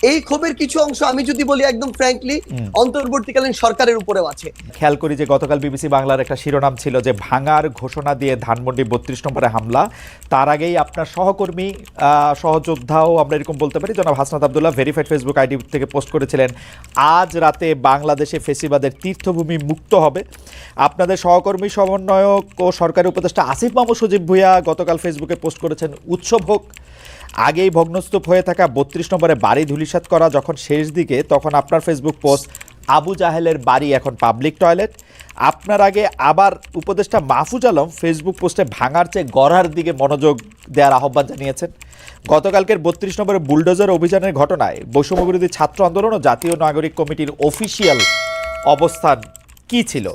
এই ক্ষোভের কিছু অংশ আমি যদি বলি একদম ফ্র্যাঙ্কলি অন্তর্বর্তীকালীন সরকারের উপরেও আছে। খেয়াল করি যে গতকাল বিবিসি বাংলার একটা শিরোনাম ছিল যে ভাঙার ঘোষণা দিয়ে ধানমন্ডি ৩২ নম্বরে হামলা। তার আগেই আপনার সহকর্মী সহযোদ্ধাও আমরা এরকম বলতে পারি জনাব Hasnat Abdullah verified Facebook ID থেকে পোস্ট করেছিলেন, আজ রাতে বাংলাদেশে ফেসিবাদের তীর্থভূমি মুক্ত হবে। আপনাদের সহকর্মী সমন্বয়ক ও সরকারি উপদেষ্টা আসিফ মাহমুদ সজীব ভুঁইয়া গতকাল ফেসবুকে পোস্ট করেছেন, উৎসব হোক। আগেই ভগ্নস্তূপ হয়ে থাকা ৩২ নম্বরে বাড়ি ধূলিসাৎ করা যখন শেষ দিকে, তখন আপনার ফেসবুক পোস্ট আবু জাহেলের বাড়ি এখন পাবলিক টয়লেট। আপনার আগে আবার উপদেষ্টা মাহফুজ আলম ফেসবুক পোস্টে ভাঙার চেয়ে গড়ার দিকে মনোযোগ দেওয়ার আহ্বান জানিয়েছেন। গতকালকের ৩২ নম্বরে বুলডোজার অভিযানের ঘটনায় বৈষম্যবিরোধী ছাত্র আন্দোলন ও জাতীয় নাগরিক কমিটির অফিসিয়াল অবস্থান কি ছিল?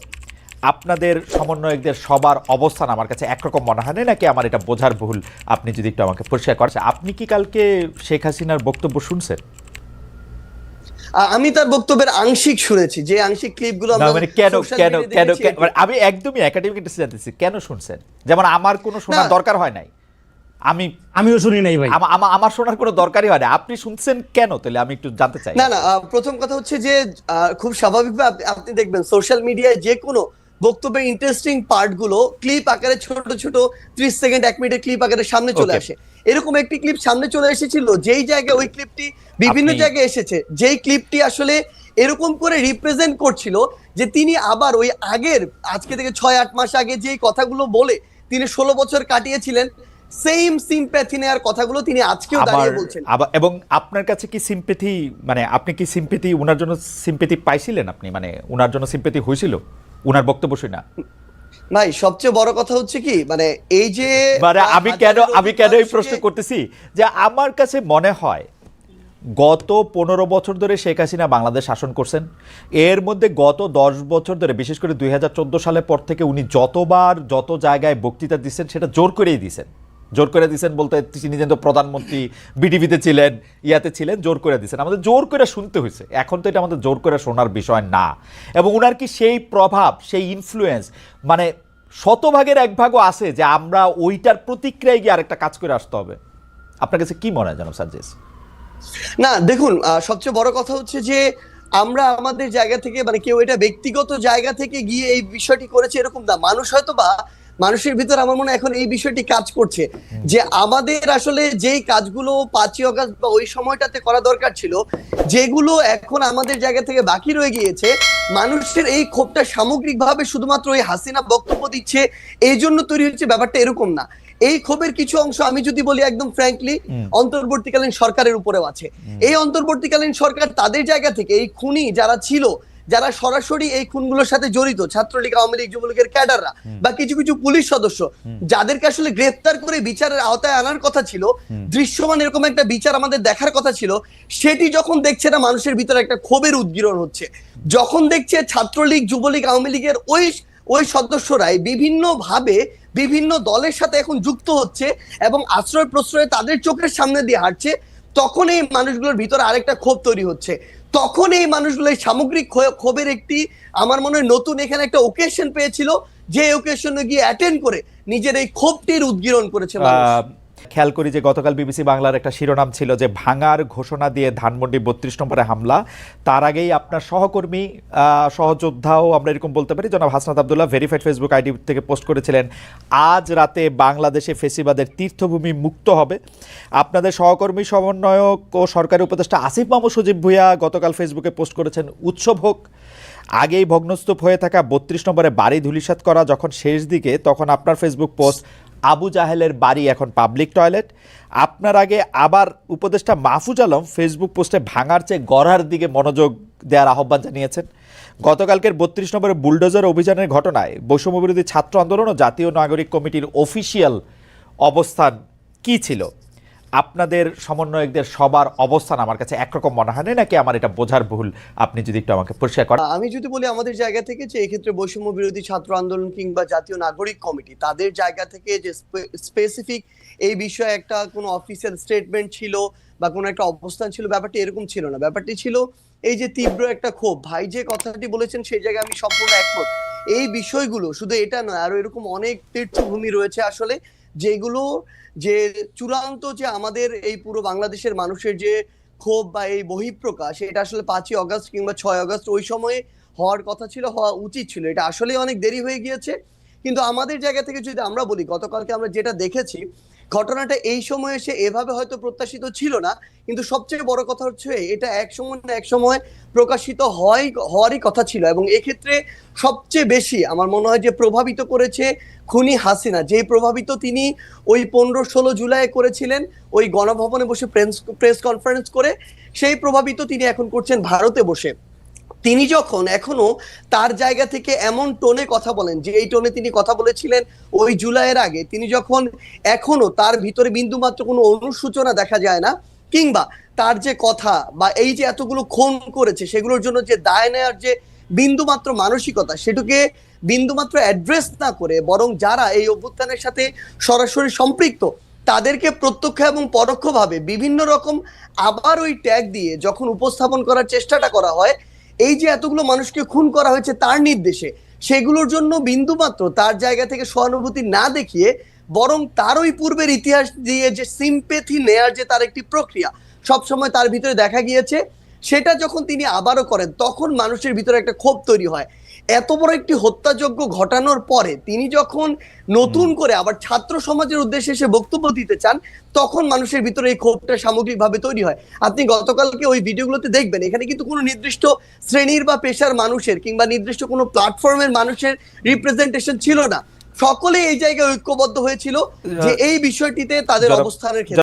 আপনাদের সমন্বয়কদের সবার অবস্থান আমার কাছে একরকম মনে হয় না, নাকি আমার এটা বোঝার ভুল? আপনি যদি একটু আমাকে পরিষ্কার করেন, আপনি কি কালকে শেখ হাসিনার বক্তব্য শুনছেন? আমি তার বক্তব্যের আংশিক শুনেছি, যে আংশিক ক্লিপগুলো মানে কেন কেন কেন আমি একদমই একাডেমিক ইন্টারেস্ট জানতেছি, কেন শুনছেন? যেমন আমার কোনো শোনার দরকার হয় নাই, আমিও শুনি নাই ভাই, আমার শোনার কোনো দরকারই হয় না, আপনি শুনছেন কেন? তাহলে আমি একটু জানতে চাই। না, প্রথম কথা হচ্ছে যে খুব স্বাভাবিকভাবে আপনি দেখবেন সোশ্যাল মিডিয়ায় যে কোনো বক্তব্যের ইন্টারেস্টিং পার্ট গুলো ক্লিপ আকারে ছোট ছোট 30 সেকেন্ড 1 মিনিটের ক্লিপ আকারে সামনে চলে আসে। এরকম একটি ক্লিপ সামনে চলে এসেছিল, যেই জায়গায় ওই ক্লিপটি বিভিন্ন জায়গায় এসেছে, যেই ক্লিপটি আসলে এরকম করে রিপ্রেজেন্ট করছিল যে তিনি আবার ওই আগের আজকে থেকে 6-8 মাস আগে যেই কথাগুলো বলে তিনি 16 বছর কাটিয়েছিলেন, সেম সিম্প্যাথি নেয়ার কথাগুলো তিনি আজকেও দাঁড়িয়ে বলছেন। এবং আপনার কাছে কি সিম্প্যাথি, মানে আপনি কি সিম্প্যাথি ওনার জন্য সিম্প্যাথি পাইছিলেন? আপনি মানে ওনার জন্য সিম্প্যাথি হয়েছিল ওনার বক্তব্য শুনে? ভাই সবচেয়ে বড় কথা হচ্ছে কি, মানে এই যে মানে আমি কেন এই প্রশ্ন করতেছি, যে আমার কাছে মনে হয় গত 15 বছর ধরে শেখ হাসিনা বাংলাদেশ শাসন করছেন। এর মধ্যে গত 10 বছর ধরে, বিশেষ করে 2014 সালের পর থেকে উনি যতবার যত জায়গায় বক্তৃতা দিচ্ছেন সেটা জোর করেই দিচ্ছেন। জোর করে দিচ্ছেন বলতে তিনি যেহেতু প্রধানমন্ত্রী, বিটিভিতে ছিলেন, ইয়াতে ছিলেন, জোর করে দিচ্ছেন, আমাদের জোর করে শুনতে হয়েছে। এখন তো এটা আমাদের জোর করে শোনার বিষয় না। এবং উনার কি সেই প্রভাব, সেই ইনফ্লুয়েন্স, মানে 100 ভাগের 1 ভাগও আছে যে আমরা ওইটার প্রতিক্রিয়ায় গিয়ে আরেকটা কাজ করে আসতে হবে? আপনার কাছে কি মনে হয় জনাব সাজ্জেস? না দেখুন, সবচেয়ে বড় কথা হচ্ছে যে আমরা আমাদের জায়গা থেকে, মানে কেউ এটা ব্যক্তিগত জায়গা থেকে গিয়ে এই বিষয়টি করেছে এরকম না। মানুষ হয়তো বা মানুষের ভিতর আমার মনে হয় এখন এই বিষয়টি কাজ করছে যে আমাদের আসলে যেই কাজগুলো 5ই অগাস্ট বা ওই সময়টাতে করা দরকার ছিল, যেগুলো এখন আমাদের জায়গা থেকে বাকি রয়ে গিয়েছে, মানুষের এই ক্ষোভটা সামগ্রিকভাবে শুধুমাত্র ওই হাসিনা বক্তব্য দিচ্ছে এই জন্য তৈরি হচ্ছে, ব্যাপারটা এরকম না। এই ক্ষোভের কিছু অংশ আমি যদি বলি একদম ফ্র্যাঙ্কলি অন্তর্বর্তীকালীন সরকারের উপরেও আছে। এই অন্তর্বর্তীকালীন সরকার তাদের জায়গা থেকে এই খুনি যারা ছিল, যারা সরাসরি এই খুনগুলোর সাথে জড়িত, ছাত্রলীগ, আওয়ামী লীগ, যুবলীগের ক্যাডাররা বা কিছু কিছু পুলিশ সদস্য, যাদেরকে আসলে গ্রেফতার করে বিচারের আওতায় আনার কথা ছিল, দৃশ্যমান এরকম একটা বিচার আমাদের দেখার কথা ছিল, সেটি যখন দেখছে না মানুষের ভিতরে একটা ক্ষোভের উদ্গীরণ হচ্ছে। যখন দেখছে ছাত্রলীগ, যুবলীগ, আওয়ামী লীগের ওই সদস্যরাই বিভিন্ন ভাবে বিভিন্ন দলের সাথে এখন যুক্ত হচ্ছে এবং আশ্রয় প্রশ্রয়ে তাদের চোখের সামনে দিয়ে হাঁটছে, তখন এই মানুষগুলোর ভিতরে আরেকটা ক্ষোভ তৈরি হচ্ছে। তখন এই মানুষগুলো সামগ্রিক ক্ষোভের একটি, আমার মনে হয় নতুন এখানে একটা ওকেশন পেয়েছিল, যে ওকেশনে গিয়ে অ্যাটেন্ড করে নিজের এই ক্ষোভটির উদ্গীরণ করেছে মানুষ। খেয়াল করি যে গতকাল বিবিসি বাংলার একটা শিরোনাম ছিল যে ভাঙার ঘোষণা দিয়ে ধানমন্ডি ৩২ নম্বরে হামলা। তার আগেই আপনার সহকর্মী সহযোদ্ধাও আমরা এরকম বলতে পারি জনাব Hasnat Abdullah verified Facebook ID থেকে পোস্ট করেছিলেন, আজ রাতে বাংলাদেশে ফেসিবাদের তীর্থভূমি মুক্ত হবে। আপনাদের সহকর্মী সমন্বয়ক ও সরকারি উপদেষ্টা আসিফ মাহমুদ সজীব ভুঁইয়া গতকাল ফেসবুকে পোস্ট করেছেন, উৎসব হোক। আগেই ভগ্নস্তূপ হয়ে থাকা ৩২ নম্বরে বাড়ি ধূলিসাৎ করা যখন শেষ দিকে, তখন আপনার ফেসবুক পোস্ট আবু জাহেলের বাড়ি এখন পাবলিক টয়লেট। আপনার আগে আবার উপদেষ্টা মাহফুজ আলম ফেসবুক পোস্টে ভাঙার চেয়ে গড়ার দিকে মনোযোগ দেওয়ার আহ্বান জানিয়েছেন। গতকালকের ৩২ নম্বরে বুলডোজার অভিযানের ঘটনায় বৈষম্যবিরোধী ছাত্র আন্দোলন ও জাতীয় নাগরিক কমিটির অফিসিয়াল অবস্থান কি ছিল? আপনাদের সমন্বয়কদের সবার অবস্থান আমার কাছে একরকম মনে হয় না, নাকি আমার এটা বোঝার ভুল? আপনি যদি একটু আমাকে পরিষ্কার করেন। আমি যদি বলি আমাদের জায়গা থেকে, যে এক্ষেত্রে বৈষম্য বিরোধী ছাত্র আন্দোলন কিংবা জাতীয় নাগরিক কমিটি তাদের জায়গা থেকে যে স্পেসিফিক এই বিষয়ে একটা কোনো অফিসিয়াল স্টেটমেন্ট ছিল বা কোনো একটা অবস্থান ছিল, ব্যাপারটি এরকম ছিল না। ব্যাপারটি ছিল এই যে তীব্র একটা ক্ষোভ। ভাই যে কথাটি বলেছেন সেই জায়গায় আমি সম্পূর্ণ একমত। এই বিষয়গুলো শুধু এটা নয়, আরো এরকম অনেক তীর্থভূমি রয়েছে আসলে, যেগুলো যে চূড়ান্ত যে আমাদের এই পুরো বাংলাদেশের মানুষের যে ক্ষোভ বা এই বহিঃপ্রকাশ এটা আসলে 5ই অগস্ট কিংবা 6 আগস্ট ওই সময়ে হওয়ার কথা ছিল, হওয়া উচিত ছিল। এটা আসলে অনেক দেরি হয়ে গিয়েছে। কিন্তু আমাদের জায়গা থেকে যদি আমরা বলি, গতকালকে আমরা যেটা দেখেছি, ঘটনাটা এই সময় এসে এভাবে হয়তো প্রত্যাশিত ছিল না। কিন্তু সবচেয়ে বড় কথা হচ্ছে এটা এক সময় না এক সময় প্রকাশিত হওয়ারই কথা ছিল। এবং এক্ষেত্রে সবচেয়ে বেশি আমার মনে হয় যে প্রভাবিত করেছে খুনি হাসিনা, যে প্রভাবিত তিনি ওই 15-16 জুলাই করেছিলেন ওই গণভবনে বসে প্রেস কনফারেন্স করে, সেই প্রভাবিত তিনি এখন করছেন ভারতে বসে। তিনি যখন এখনো তার জায়গা থেকে এমন টোনে কথা বলেন যে এই টোনে তিনি কথা বলেছিলেন ওই জুলাইয়ের আগে, তিনি যখন এখনো তার ভিতরে বিন্দুমাত্র কোনো অনুসূচনা দেখা যায় না, কিংবা তার যে কথা বা এই যে এতগুলো খুন করেছে সেগুলোর জন্য যে দায় নেওয়ার যে বিন্দুমাত্র মানসিকতা, সেটাকে বিন্দুমাত্র অ্যাড্রেস না করে বরং যারা এই অভ্যুত্থানের সাথে সরাসরি সম্পৃক্ত তাদেরকে প্রত্যক্ষ এবং পরোক্ষভাবে বিভিন্ন রকম আবার ওই ট্যাগ দিয়ে যখন উপস্থাপন করার চেষ্টাটা করা হয়, এই যে এতগুলো মানুষকে খুন করা হয়েছে তার নির্দেশে, সেগুলোর জন্য বিন্দুমাত্র তার জায়গা থেকে সহানুভূতি না দেখিয়ে বরং তার ওই পূর্বের ইতিহাস দিয়ে যে সিম্পেথি নেয়ার যে তার একটি প্রক্রিয়া সবসময় তার ভিতরে দেখা গিয়েছে, সেটা যখন তিনি আবারও করেন তখন মানুষের ভিতরে একটা ক্ষোভ তৈরি হয়। এত বড় একটি হত্যাযজ্ঞ ঘটানোর পরে তিনি যখন নতুন করে আবার ছাত্র সমাজের উদ্দেশ্যে এসে বক্তব্য দিতে চান, তখন মানুষের ভিতরে এই ক্ষোভটা সামগ্রিকভাবে তৈরি হয়। আপনি গতকালকে ওই ভিডিওগুলোতে দেখবেন এখানে কিন্তু কোনো নির্দিষ্ট শ্রেণীর বা পেশার মানুষের কিংবা নির্দিষ্ট কোনো প্ল্যাটফর্মের মানুষের রিপ্রেজেন্টেশন ছিল না। সকলে এই জায়গায় ঐক্যবদ্ধ হয়েছিল যে এই বিষয়টিতে তাদের জনাব- অবস্থানের ক্ষেত্রে